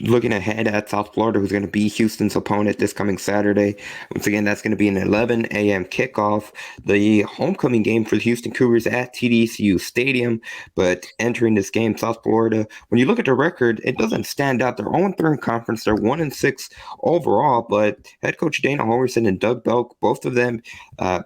looking ahead at South Florida, who's going to be Houston's opponent this coming Saturday. Once again, that's going to be an 11 a.m. kickoff. The homecoming game for the Houston Cougars at TDCU Stadium. But entering this game, South Florida, when you look at the record, it doesn't stand out. They're 0-3 in conference. They're 1-6 overall. But head coach Dana Holgorsen and Doug Belk, both of them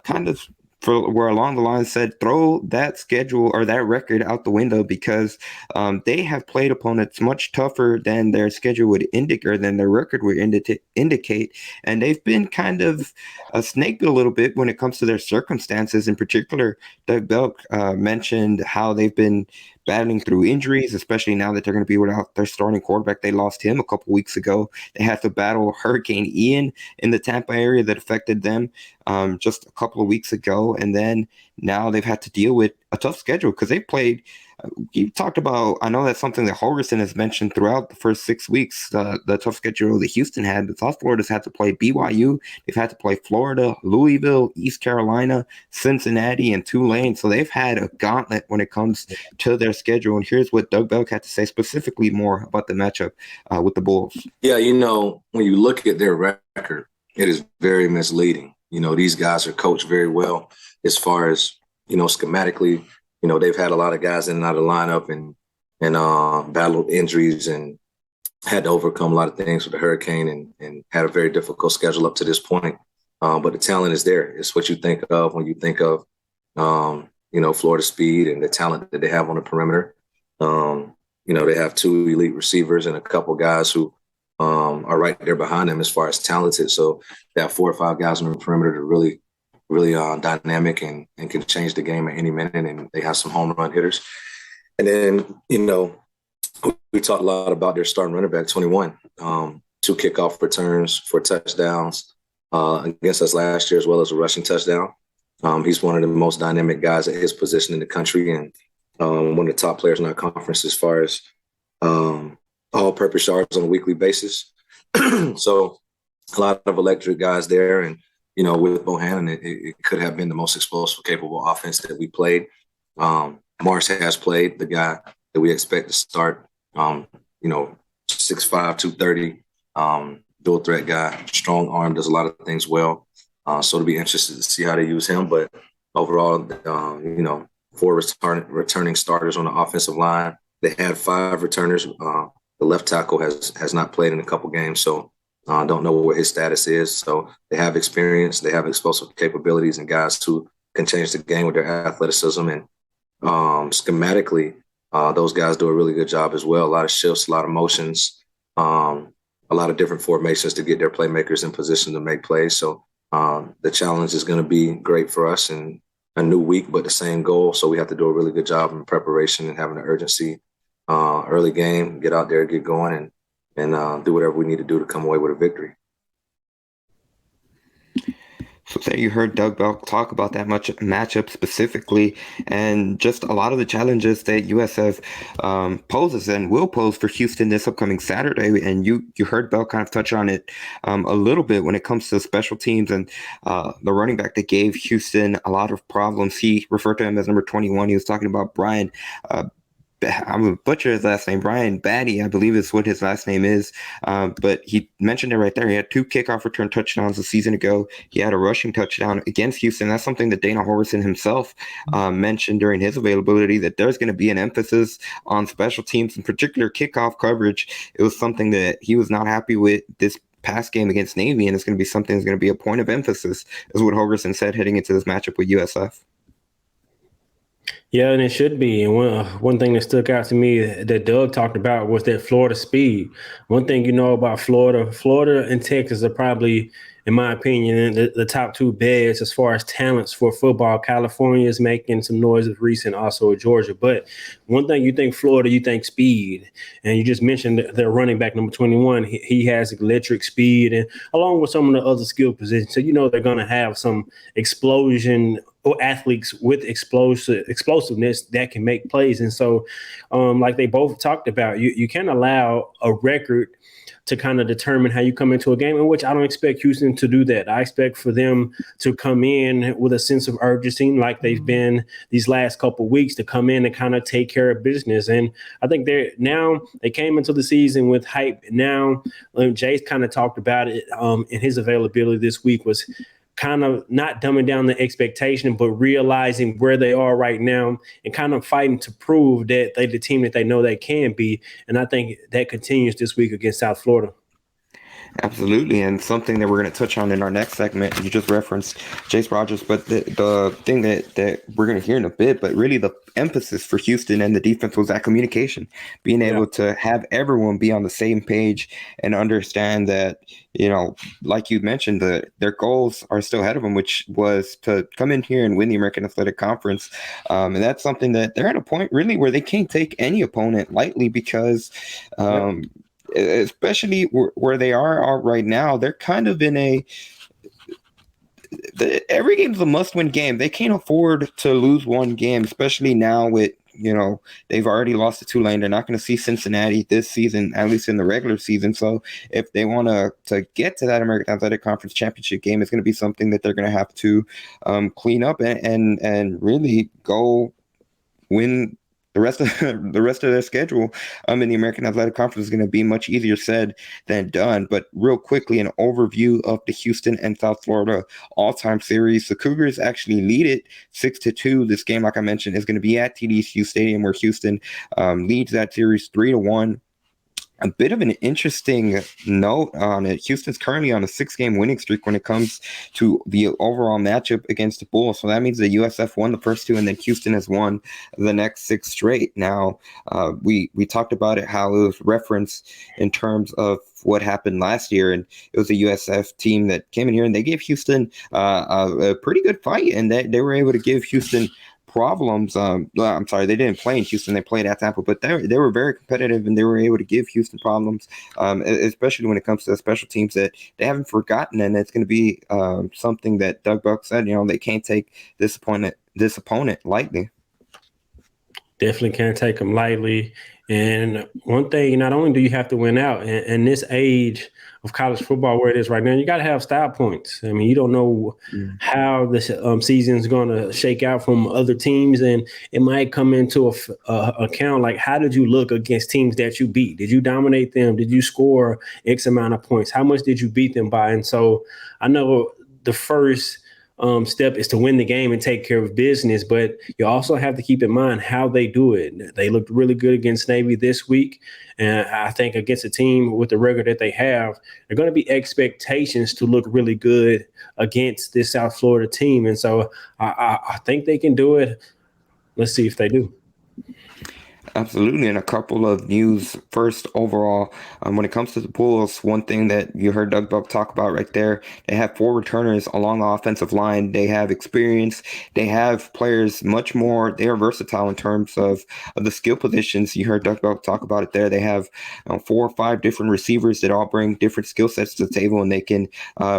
kind of were along the line said throw that schedule or that record out the window because they have played opponents much tougher than their schedule would indicate or than their record would indicate, and they've been kind of snaked a little bit when it comes to their circumstances. In particular, Doug Belk mentioned how they've been battling through injuries, especially now that they're going to be without their starting quarterback. They lost him a couple weeks ago. They had to battle Hurricane Ian in the Tampa area that affected them just a couple of weeks ago. And then now they've had to deal with a tough schedule because they played. You talked about, I know that's something that Holgerson has mentioned throughout the first 6 weeks, the tough schedule that Houston had, but South Florida's had to play BYU. They've had to play Florida, Louisville, East Carolina, Cincinnati, and Tulane. So they've had a gauntlet when it comes to their schedule. And here's what Doug Belk had to say specifically more about the matchup with the Bulls. Yeah, when you look at their record, it is very misleading. These guys are coached very well as far as, schematically. They've had a lot of guys in and out of the lineup and battled injuries and had to overcome a lot of things with the hurricane and had a very difficult schedule up to this point. But the talent is there. It's what you think of when you think of, Florida speed and the talent that they have on the perimeter. They have two elite receivers and a couple guys who are right there behind them as far as talented. So they have 4 or 5 guys on the perimeter to really dynamic and can change the game at any minute. And they have some home run hitters. And then, we talked a lot about their starting running back, 21, 2 kickoff returns for touchdowns against us last year, as well as a rushing touchdown. He's one of the most dynamic guys at his position in the country and one of the top players in our conference as far as all-purpose yards on a weekly basis. So a lot of electric guys there. And, with Bohannon, it could have been the most explosive, capable offense that we played. Morris has played, the guy that we expect to start, 6'5", 230, dual threat guy, strong arm, does a lot of things well. So it'll be interested to see how they use him. But overall, 4 returning starters on the offensive line. They had 5 returners. The left tackle has not played in a couple games, so don't know what his status is. So they have experience, they have explosive capabilities, and guys who can change the game with their athleticism. And schematically, those guys do a really good job as well. A lot of shifts, a lot of motions, a lot of different formations to get their playmakers in position to make plays. So the challenge is going to be great for us and a new week, but the same goal. So we have to do a really good job in preparation and having an urgency. Early game, get out there, get going, and do whatever we need to do to come away with a victory. So there you heard Doug Belk talk about that matchup specifically, and just a lot of the challenges that USF poses and will pose for Houston this upcoming Saturday. And you heard Belk kind of touch on it a little bit when it comes to special teams and the running back that gave Houston a lot of problems. He referred to him as number 21. He was talking about Brian. I'm going to butcher his last name, Brian Batty, I believe is what his last name is. But he mentioned it right there. He had 2 kickoff return touchdowns a season ago. He had a rushing touchdown against Houston. That's something that Dana Holgorsen himself mentioned during his availability, that there's going to be an emphasis on special teams, in particular kickoff coverage. It was something that he was not happy with this past game against Navy, and it's going to be something that's going to be a point of emphasis, is what Holgorsen said heading into this matchup with USF. Yeah, and it should be. And one thing that stuck out to me that Doug talked about was that Florida speed. One thing about Florida and Texas are probably, in my opinion, the top 2 beds as far as talents for football. California is making some noise of recent, also Georgia. But one thing, you think Florida, you think speed. And you just mentioned their running back, number 21. He has electric speed, and along with some of the other skill positions. So they're going to have some explosion or athletes with explosiveness that can make plays. And so like they both talked about, you can't allow a record to kind of determine how you come into a game, in which I don't expect Houston them to do that. I expect for them to come in with a sense of urgency like they've been these last couple of weeks, to come in and kind of take care of business. And I think they came into the season with hype. Now, Jay's kind of talked about it in his availability this week, was kind of not dumbing down the expectation, but realizing where they are right now and kind of fighting to prove that they're the team that they know they can be. And I think that continues this week against South Florida. Absolutely, and something that we're going to touch on in our next segment. You just referenced Chase Rogers, but the thing that we're going to hear in a bit, but really the emphasis for Houston and the defense was that communication, being able to have everyone be on the same page and understand that, like you mentioned, their goals are still ahead of them, which was to come in here and win the American Athletic Conference. And that's something that they're at a point really where they can't take any opponent lightly, because especially where they are right now, they're kind of in every game is a must-win game. They can't afford to lose one game, especially now with, they've already lost to Tulane. They're not going to see Cincinnati this season, at least in the regular season. So if they want to get to that American Athletic Conference championship game, it's going to be something that they're going to have to clean up and really go win. The rest of their schedule in the American Athletic Conference is going to be much easier said than done. But real quickly, an overview of the Houston and South Florida all-time series. The Cougars actually lead it 6-2. This game, like I mentioned, is going to be at TDSU Stadium, where Houston leads that series 3-1. A bit of an interesting note on it. Houston's currently on a 6-game winning streak when it comes to the overall matchup against the Bulls. So that means the USF won the first 2, and then Houston has won the next 6 straight. Now, we talked about it, how it was referenced in terms of what happened last year, and it was a USF team that came in here and they gave Houston a pretty good fight, and they were able to give Houston problems. I'm sorry, they didn't play in Houston. They played at Tampa, but they were very competitive, and they were able to give Houston problems, especially when it comes to the special teams that they haven't forgotten. And it's going to be something that Doug Buck said, they can't take this opponent lightly. Definitely can't take them lightly. And one thing, not only do you have to win out in this age of college football where it is right now, you got to have style points. I mean, you don't know how this season is going to shake out from other teams, and it might come into account like, how did you look against teams that you beat? Did you dominate them? Did you score X amount of points? How much did you beat them by? And so I know the first step is to win the game and take care of business, but you also have to keep in mind how they do it. They looked really good against Navy this week, and I think against a team with the record that they have, there are going to be expectations to look really good against this South Florida team, and so I think they can do it. Let's see if they do. Absolutely. And a couple of news first overall. When it comes to the Bulls, one thing that you heard Doug Buck talk about right there, they have 4 returners along the offensive line. They have experience. They have players much more. They are versatile in terms of the skill positions. You heard Doug Buck talk about it there. They have 4 or 5 different receivers that all bring different skill sets to the table, and they can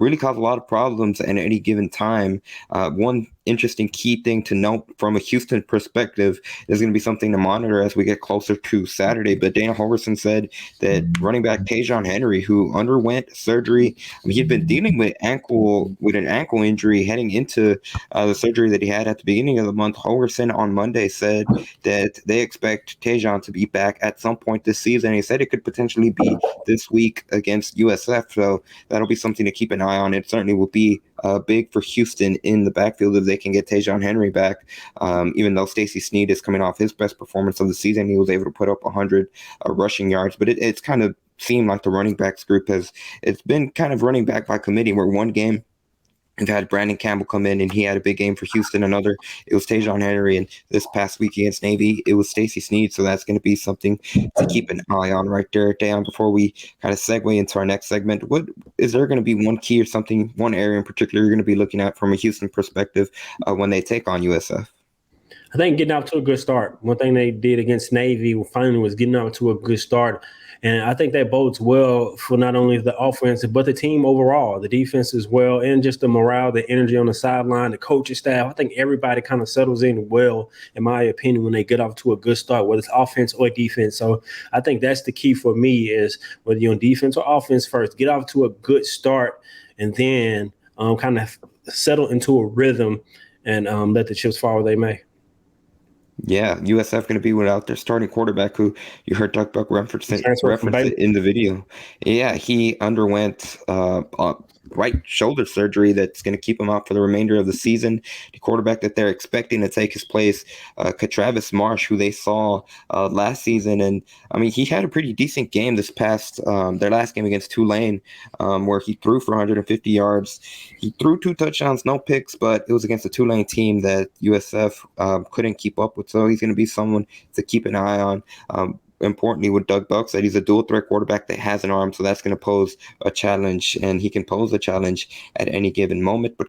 really cause a lot of problems at any given time. One interesting key thing to note from a Houston perspective is going to be something to monitor as we get closer to Saturday. But Dana Holgorsen said that running back Tajon Henry, who underwent surgery, he'd been dealing with an ankle injury heading into the surgery that he had at the beginning of the month. Holgorsen on Monday said that they expect Tajon to be back at some point this season. He said it could potentially be this week against USF, so that'll be something to keep an eye on. It certainly will be big for Houston in the backfield if they can get Tajon Henry back. Even though Stacey Sneed is coming off his best performance of the season, he was able to put up 100 rushing yards. But it's kind of seemed like the running backs group it's been kind of running back by committee, where one game we've had Brandon Campbell come in and he had a big game for Houston. Another, it was Tajon Henry, and this past week against Navy, it was Stacey Sneed. So that's going to be something to keep an eye on right there. Dan, before we kind of segue into our next segment, what is there going to be one key or something, one area in particular you're going to be looking at from a Houston perspective when they take on USF? I think getting out to a good start. One thing they did against Navy finally was getting out to a good start. And I think that bodes well for not only the offense, but the team overall, the defense as well, and just the morale, the energy on the sideline, the coaching staff. I think everybody kind of settles in well, in my opinion, when they get off to a good start, whether it's offense or defense. So I think that's the key for me, is whether you're on defense or offense first, get off to a good start. and then kind of settle into a rhythm and let the chips fall where they may. Yeah, USF going to be without their starting quarterback, who you heard Doug Buck reference it in the video. Yeah, he underwent right shoulder surgery that's going to keep him out for the remainder of the season. The quarterback that they're expecting to take his place, Travis Marsh, who they saw last season, and I mean he had a pretty decent game this past their last game against Tulane, where he threw for 150 yards. He threw 2 touchdowns, no picks, but it was against a Tulane team that USF couldn't keep up with. So he's going to be someone to keep an eye on. Importantly, with Doug Buck said, he's a dual threat quarterback that has an arm, so that's going to pose a challenge, and he can pose a challenge at any given moment. But